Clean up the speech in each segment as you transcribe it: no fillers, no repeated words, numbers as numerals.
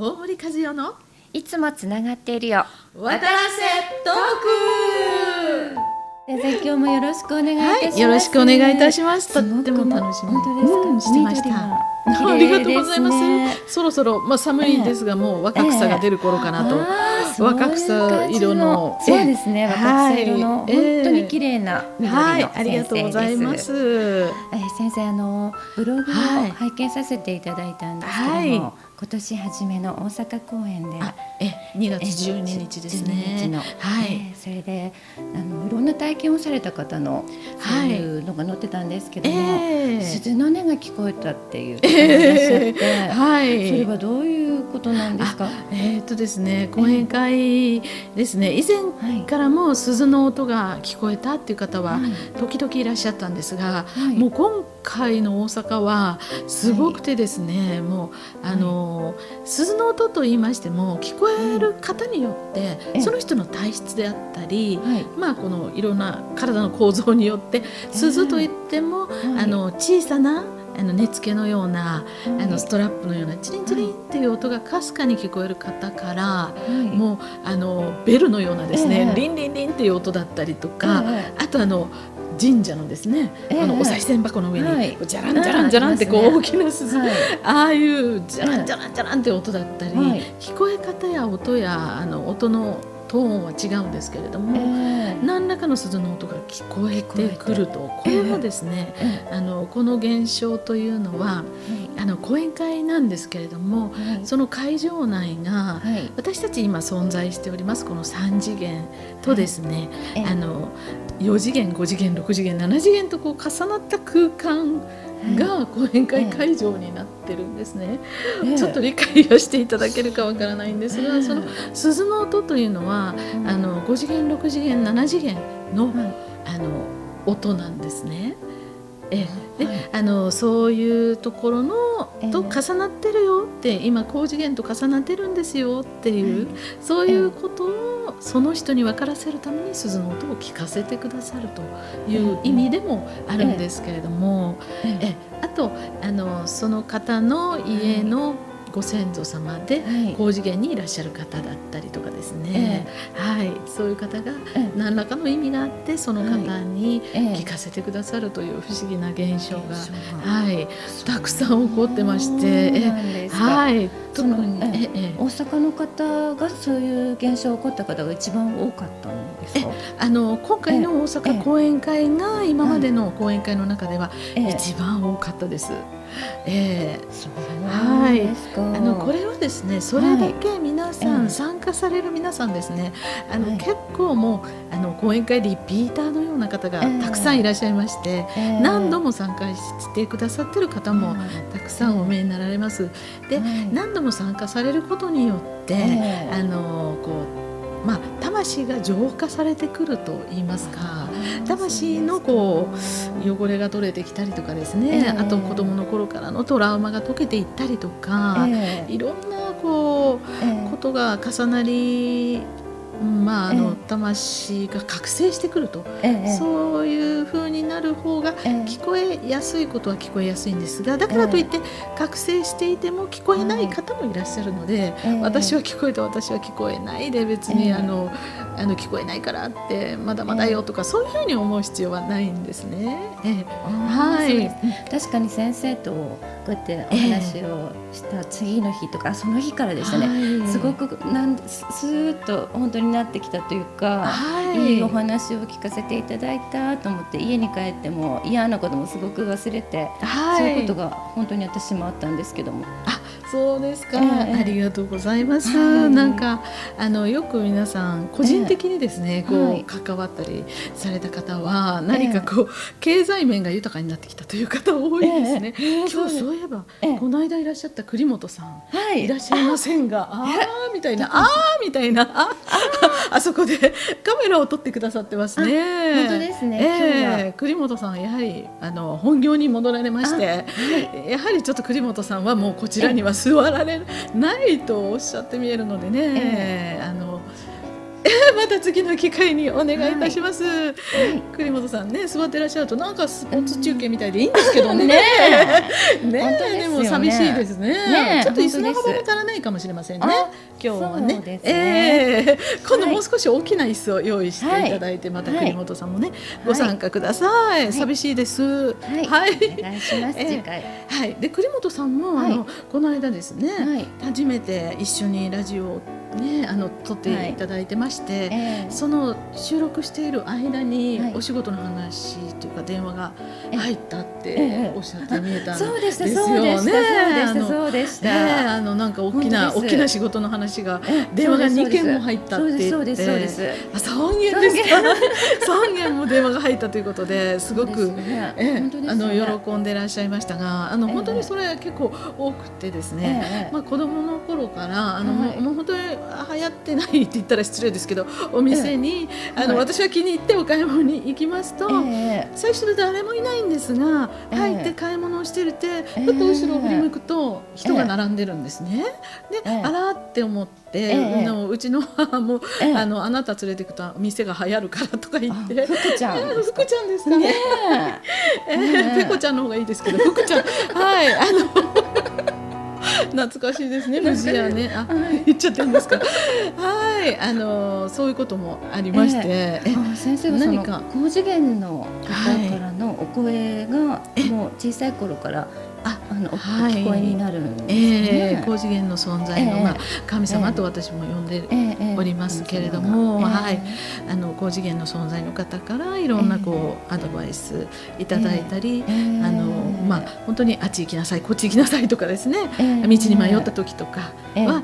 大森和代のいつもつながっているよ。渡らせトーク。先生、今日もよろしくお願いいたします。よろしくお願いいたします。とっても楽しみ。本当ですか、してました。ありがとうございます。そろそろ、寒いですが、もう若草が出る頃かなと。若草色の、そうですね、若草色の、本当に綺麗な緑の先生です。ありがとうございます。先生、ブログを拝見させていただいたんですけども、今年初めの大阪公演で2月12日ですね。それでいろんな体験をされた方のそういうのが載ってたんですけども、鈴の音が聞こえたっていう方がいらっしゃって、それはどういうことなんですか？ですね、講演会ですね、以前からも鈴の音が聞こえたっていう方は時々いらっしゃったんですが、もう今回の大阪はすごくてですね、もう鈴の音と言いましても聞こえる方によってその人の体質であったり、このいろんな体の構造によって鈴といっても小さな根付けのようなストラップのようなチリンチリンっていう音がかすかに聞こえる方から、もうベルのようなですね、リンリンリンっていう音だったりとか、あと神社のですね、お賽銭箱の上にジャランジャランジャランってこう大きな鈴、ああいうジャランジャランジャランって音だったり、聞こえ方や音や音のトーンは違うんですけれども、何らかの鈴の音が聞こえてくると、これはですね、この現象というのは、講演会なんですけれども、その会場内が、私たち今存在しておりますこの3次元とですね、4次元5次元6次元7次元とこう重なった空間が講演会会場になってるんですね。ちょっと理解をしていただけるかわからないんですが、その鈴の音というのは5次元6次元7次元の、音なんですね。でそういうところのと重なってるよって、今高次元と重なってるんですよっていう、そういうことをその人に分からせるために鈴の音を聞かせてくださるという意味でもあるんですけれども、あとその方の家のご先祖様で高次元にいらっしゃる方だったりとかですね、そういう方が何らかの意味があってその方に聞かせてくださるという不思議な現象が、たくさん起こってまして、特に大阪の方がそういう現象が起こった方が一番多かったんですか？今回の大阪講演会が今までの講演会の中では一番多かったです。これはですね、それだけ皆さん、参加される皆さんですね、結構もう講演会リピーターのような方がたくさんいらっしゃいまして、何度も参加してくださってる方もたくさんお見えになられます。で、何度も参加されることによって魂が浄化されてくると言いますか、魂の汚れが取れてきたりとかですね、あと子供の頃からのトラウマが解けていったりとか、いろんなことが重なり、魂が覚醒してくると、そういう風になる方が聞こえやすいことは聞こえやすいんですが、だからといって覚醒していても聞こえない方もいらっしゃるので、私は聞こえた私は聞こえないで別に聞こえないからってまだまだよとか、そういう風に思う必要はないんですね。確かに先生とこうやってお話をした次の日とかその日からでしたね、すごくスーッと本当になってきたというか、いいお話を聞かせていただいたと思って、家に帰っても嫌なこともすごく忘れて、そういうことが本当に私もあったんですけども。そうですか、ありがとうございます。なんかよく皆さん個人的にですね、関わったりされた方は何か経済面が豊かになってきたという方多いですね。今日そういえばこの間いらっしゃった栗本さんいらっしゃいませんが、みたいなみたいなあそこでカメラを撮ってくださってますね。本当ですね。栗本さんやはり本業に戻られまして、やはりちょっと栗本さんはもうこちらには座られないとおっしゃって見えるのでね、また次の機会にお願いいたします。栗本さんね、座ってらっしゃるとなんかスポーツ中継みたいでいいんですけどね。でももう寂しいですね。ね、ちょっと椅子の幅も足らないかもしれませんね。今日はね。そうですね。今度もう少し大きな椅子を用意していただいて、また栗本さんもね、ご参加ください。寂しいです。はい。お願いします。次回。はい。で栗本さんもこの間ですね、初めて一緒にラジオをね、撮っていただいてまして、その収録している間にお仕事の話というか電話が入ったっておっしゃって見えたんですよね。そうでした。なんか大きな仕事の話が電話が2件も入ったって言って、そうです。3件ですか。3件も電話が入ったということですごく喜んでいらっしゃいましたが、本当にそれは結構多くてですね、子供の頃からもう本当に流行ってないって言ったら失礼ですけど、お店に私は気に入ってお買い物に行きますと、最初で誰もいないんですが入って買い物をしてるて、ふっと後ろを振り向くと人が並んでるんですね。であらって思って、うちの母もあなた連れてくと店が流行るからとか言って、福ちゃんですかね。ペコちゃんの方がいいですけど、福ちゃん懐かしいですね。藤屋ね、言っちゃってるんですか。はい、そういうこともありまして、先生が何か高次元の方からのお声がもう小さい頃から聞こえになるんですね。高次元の存在の神様と私も呼んでおりますけれども、高次元の存在の方からいろんなアドバイスいただいたり、本当にあっち行きなさいこっち行きなさいとかですね、道に迷った時とかは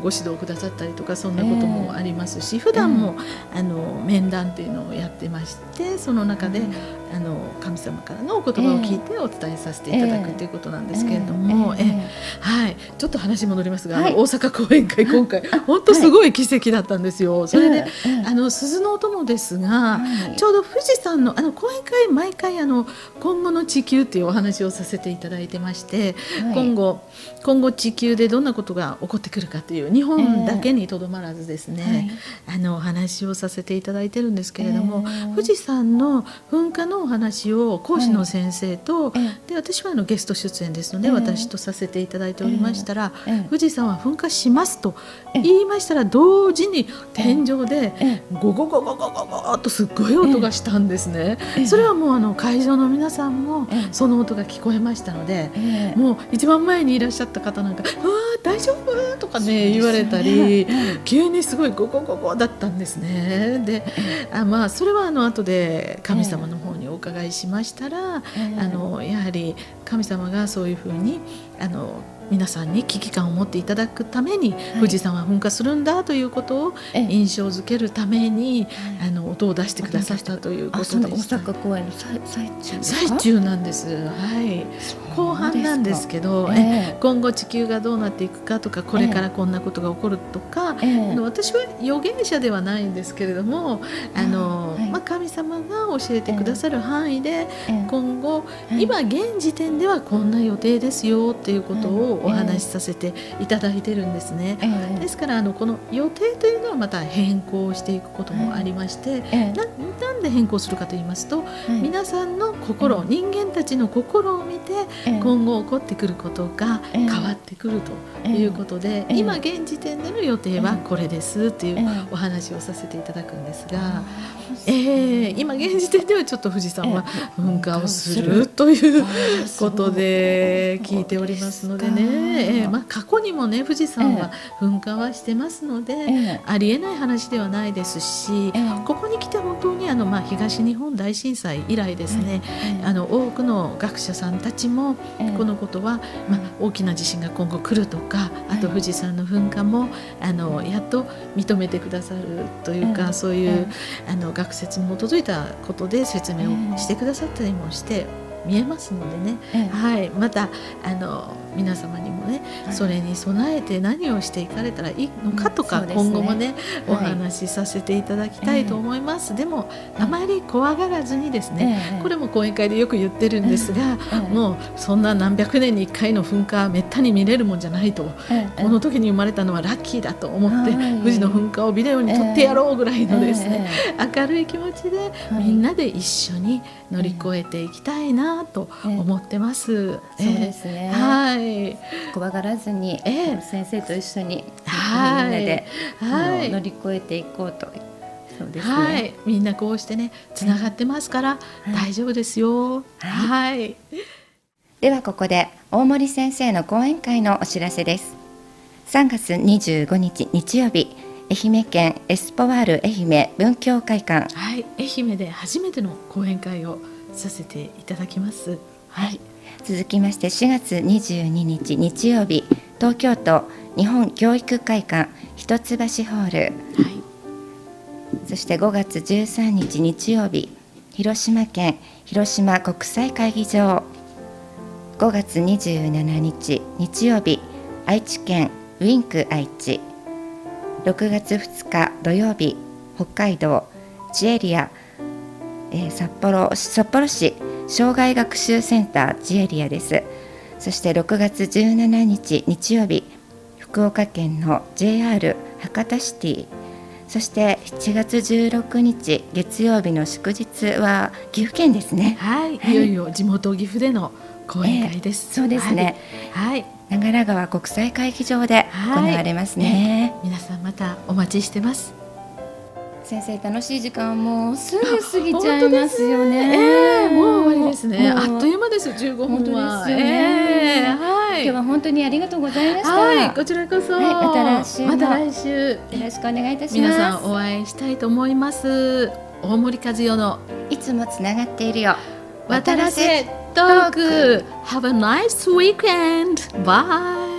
ご指導くださったりとか、そんなこともありますし、普段も面談っていうのをやってまして、その中で神様からのお言葉を聞いてお伝えさせていただくということなんですけれども、ちょっと話戻りますが、大阪講演会今回本当すごい奇跡だったんですよ。それで鈴の音もですが、ちょうど富士山の講演会毎回今後の地球っていうお話をさせていただいてまして、今後地球でどんなことが起こってくるかという日本だけにとどまらずですね、お話をさせていただいてるんですけれども、富士山の噴火のお話を講師の先生と、で私はゲスト出演ですので、私とさせていただいておりましたら、富士山は噴火しますと言いましたら、同時に天井でゴゴゴゴゴゴゴっとすっごい音がしたんですね。それはもう会場の皆さんもその音が聞こえましたので、もう一番前にいらっしゃった方なんか「うわ大丈夫?」とかね言われたり、急にすごいゴゴゴゴだったんですね。でそれは後で神様の方にお伺いしましたら、やはり神様がそういうふうに皆さんに危機感を持っていただくために、富士山は噴火するんだということを印象づけるために音を出してくださったということでした。大阪公演の最中なんです。後半なんですけど、今後地球がどうなっていくかとか、これからこんなことが起こるとか、私は預言者ではないんですけれども、神様が教えてくださる範囲で、今後今現時点ではこんな予定ですよっていうことをお話しさせていただいてるんですね。ですからこの予定というのはまた変更していくこともありまして、なんで変更するかと言いますと、皆さんの心、人間たちの心を見て今後起こってくることが変わってくるということで、今現時点での予定はこれですというお話をさせていただくんですが、今現時点ではちょっと富士山は噴火をするということで聞いておりますのでね、過去にもね富士山は噴火はしてますので、ありえない話ではないですし、ここに来て本当に東日本大震災以来ですね、多くの学者さんたちもこのことは、大きな地震が今後来るとか、あと富士山の噴火もやっと認めてくださるというか、そういう学説に基づいたことで説明をしてくださったりもして見えますのでね、また皆様にもね、それに備えて何をしていかれたらいいのかとか、今後もねお話しさせていただきたいと思います。でもあまり怖がらずにですね、これも講演会でよく言ってるんですが、もうそんな何百年に1回の噴火めったに見れるもんじゃないと、この時に生まれたのはラッキーだと思って、富士の噴火をビデオに撮ってやろうぐらいのですね、明るい気持ちでみんなで一緒に乗り越えていきたいなと思ってます。そうですね。はい、怖がらずに、先生と一緒に、はい、みんなで、はい、乗り越えていこうと。そうですね。はい、みんなこうしてねつながってますから、大丈夫ですよ。はい。ではここで大森先生の講演会のお知らせです。3月25日日曜日、愛媛県エスポワール愛媛文教会館、はい、愛媛で初めての講演会をさせていただきます。はい。続きまして4月22日日曜日、東京都日本教育会館一橋ホール、はい、そして5月13日日曜日、広島県広島国際会議場、5月27日日曜日、愛知県ウィンク愛知、6月2日土曜日、北海道ジエリア、札幌市障害学習センタージエリアです。そして6月17日日曜日、福岡県の JR 博多シティ、そして7月16日月曜日の祝日は岐阜県ですね。はい、いよいよ地元岐阜での講演会です。そうですね。はい、長良川国際会議場で行われますね。皆さんまたお待ちしてます。先生、楽しい時間もうすぐ過ぎちゃいますよね。もう終わりですね。あっという間です15分は。本当ですよね。今日は本当にありがとうございました。はい、こちらこそ。また来週また来週よろしくお願いいたします。皆さんお会いしたいと思います。大森和代のいつもつながっているよ。渡らせトーク。Have a nice weekend. Bye.